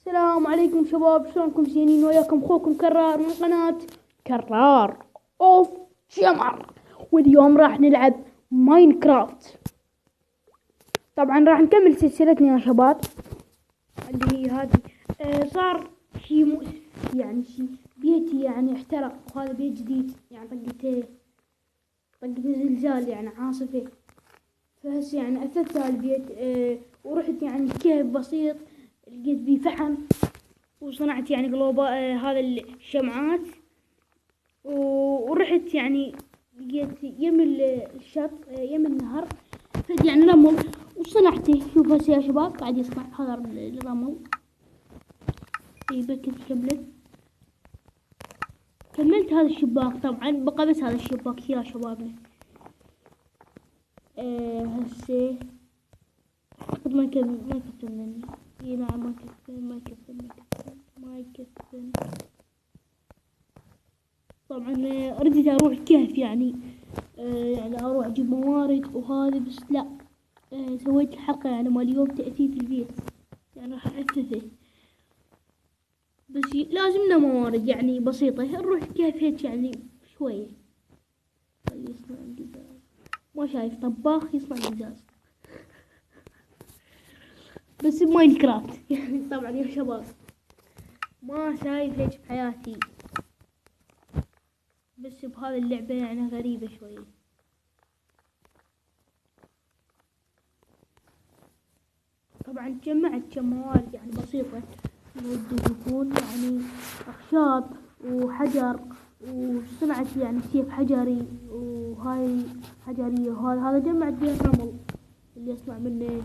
السلام عليكم شباب، شلونكم؟ زينين؟ وياكم اخوكم كرار من قناة كرار اوف شمر. واليوم راح نلعب ماينكرافت. طبعا راح نكمل سلسلتنا يا شباب اللي هي هذه. صار شي مؤسف، يعني شي بيتي يعني احترق، وهذا بيت جديد يعني طقته زلزال يعني عاصفة. فهسه يعني اثرت على البيت. ورحت يعني كهف بسيط لقيت بيه فحم، وصنعت يعني قلوبة هذا الشمعات. ورحت يعني لقيت يم الشط، يم النهر، فد يعني رمل وصنعته. شوف هسه يا شباب قاعد يصنع هذا الرمل. كملت هذا الشباك. طبعا بقى بس هذا الشباك يا شبابنا. هسه اعتقد ما يكفي اي نعم، ما يكفي. طبعا رديت اروح الكهف يعني. يعني اروح اجيب موارد وهذا، بس لا. سويت الحلقة يعني مال اليوم تأثيث البيت، يعني راح أثثه، بس لازمنا موارد يعني بسيطة. نروح الكهف هيك يعني شوية. يصنع القزاز، ما شايف طباخ يصنع قزاز بس بماينكرافت يعني. طبعا يا شباب ما شايف هيك بحياتي، بس بهذه اللعبة يعني غريبة شوية. طبعا جمعت كم موارد يعني بسيطة، ودي يكون يعني أخشاب وحجر، وصنعت يعني سيف حجري، وهاي حجرية، وهذا جمعت بيه الرمل اللي يصنع منه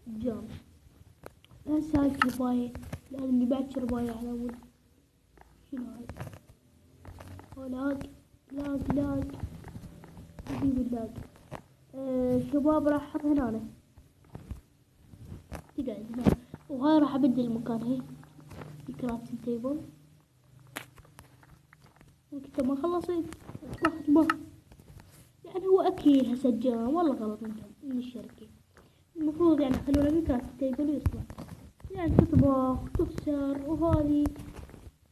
الجام. هسه هاي شرباية، لازم لي بعد شرباية على ود. شنو هاي؟ لاق حبيبي اللاق. شباب راح احط هنا تقعد هنا، وهاي راح ابدل المكان. هي الكرافتنج تيبل، وقت ما خلصت طفحت به. يعني هو اكيد هسجان، والله غلط من الشركة. المفروض يعني خلونا بالكرافتنج تيبل ويطلع يعني تطبخ تكسر، وهذه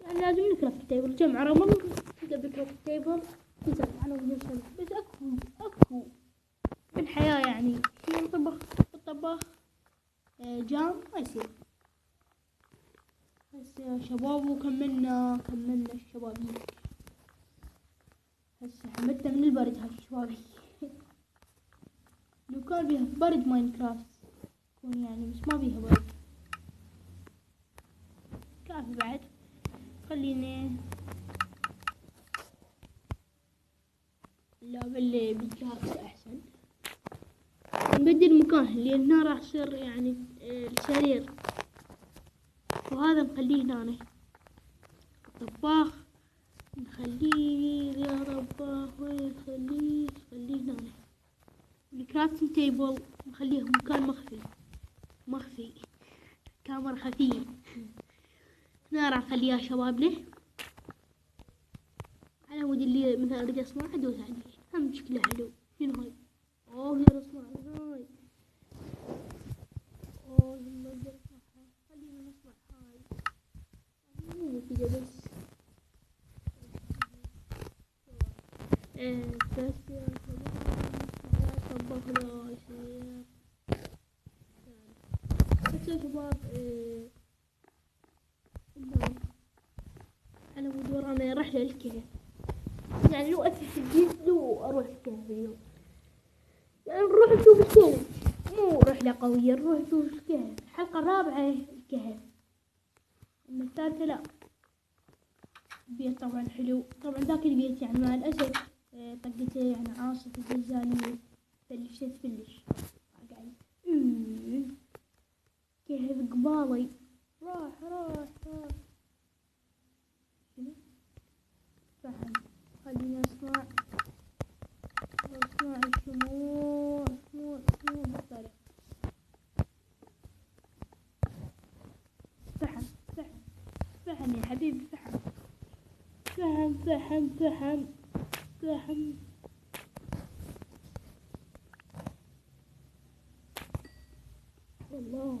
يعني لازم الكرافتنج تيبل. جمع رمل تلقى بالكرافتنج تيبل تزرع على وجه. بس اكو بالحياة يعني شي نطبخ الطباخ جام ما يصير. هسه يا شباب وكملنا الشباب. هسه حمدنا من البرد هاي الشباب لو كان بيها برد ماينكرافت يكون يعني، بس ما بيها برد كافي بعد. خلينا لا بالكافي احسن. نبدل المكان اللي هنا راح يصير يعني السرير، وهذا نخليه هنا. الطباخ نخليه يا طباخ، وين خليه هنا. الكرافتنج تيبل نخليه مكان مخفي كاميرا خفية. هنا راح نخليها شبابنا على مود اللي مثلا اريد اصنع ادوس عليه. هم شكله حلو. شنو هاي؟ اوه يا اصنع هاي. اوه ما اقدر اصنعها، خلينا نصنع هاي. مو كذا بس. بس يا شباب طبخنا يصير. بس يا شباب على مود ورانا رحلة للكهف. يعني لو أسس البيت لو أروح الكهف اليوم، يعني نروح نشوف الكهف، مو رحلة قوية، نروح نشوف الكهف. الحلقة الرابعة الكهف، أما الثالثة لا. البيت طبعا حلو. طبعا ذاك البيت يعني مع الأسف طقته يعني عاصفة زلزالية تفلش قاعد. كهف قبالي راح شنو؟ فحم. خليني أصنع الشموع بالطريقة. فحم يا حبيبي، فحم. الله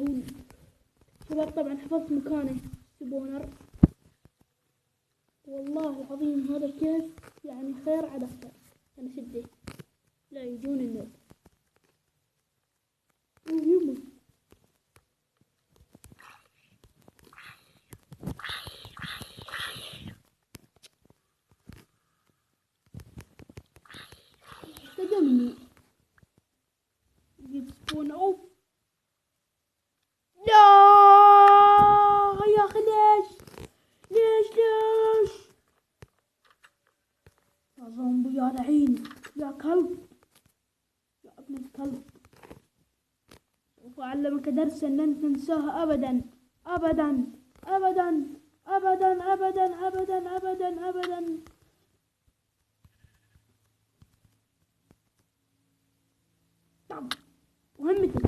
لهوي. شباب طبعا حفظت مكانه سبونر. والله العظيم هذا الكهف يعني خير على خير. انا شده لا يجون النوم. يمه استقمني جيب سبون. اوف لا يا اخي ليش يا زومبي يا لعين يا كلب يا ابن الكلب. سوف أعلمك درسا لن تنساه أبدا أبدا أبدا أبدا أبدا أبدا أبدا أبدا. طب مهمتي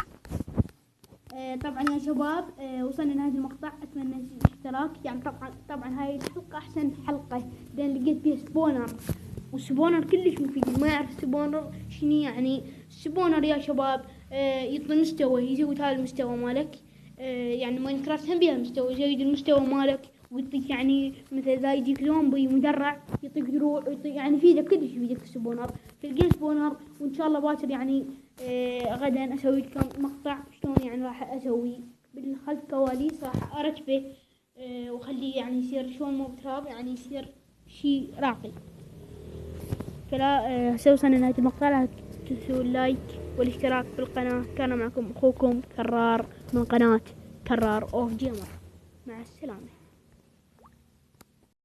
طبعا يا شباب وصلنا لهذا المقطع. أتمنى الاشتراك. يعني طبعا هاي الحلقة أحسن حلقة لأن لقيت فيها سبونر، والسبونر كلش مفيد. ما يعرف سبونر شنو يعني. سبونر يا شباب يعطي مستوى، يزود هذا المستوى مالك. يعني ماينكرافت هم بيها مستوى، يزود المستوى مالك ويعطيك يعني مثل إذا يجيك زومبي مدرع يعطيك دروع، يعطيك يعني يفيدك كلش يفيدك السبونر. تلقين سبونر وإن شاء الله باكر يعني غدا أسوي لكم مقطع شلون يعني راح أسوي بالخلف كواليس، راح أرتبه وخليه يعني يصير شلون مو بتراب، يعني يصير شي راقي. فلا وصلنا لنهاية المقطع. لا تنسوا اللايك والاشتراك في القناة. كان معكم أخوكم كرار من قناة كرار أوف جيمر. مع السلامة.